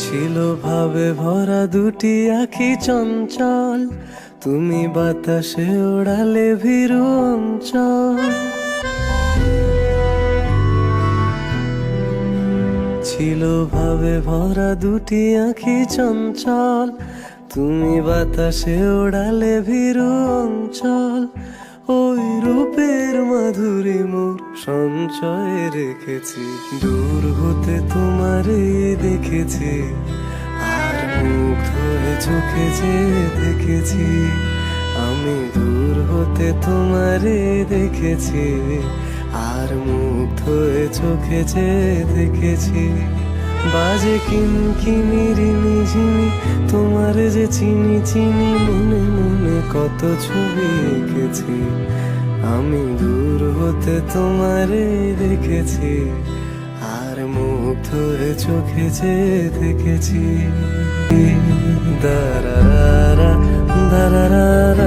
ছিল ভাবে ভরা দুটি আঁখি চঞ্চল, তুমি বাতাসে ওড়ালে ভীরু অঞ্চল। ছিল ভাবে ভরা দুটি আঁখি চঞ্চল, তুমি বাতাসে ওড়ালে ভীরু অঞ্চল। ওই রূপের মাধুরী মোর সঞ্চয়ে রেখেছি, দূর হতে তোমারে দেখেছি, আর মুগ্ধ হয়ে চোখে যে দেখেছি। আমি দূর হতে তোমারে দেখেছি, আর মুগ্ধ হয়ে চোখে যে দেখেছি। বাজে কিনকিনি রিনি ঝিনি, তোমার যে চিনি চিনি, মনে মনে কত ছবি এঁকেছি। আমি দূর হতে তোমারে দেখেছি, আর মুগ্ধ হয়ে চোখে যে দেখেছি। দারারা দারারা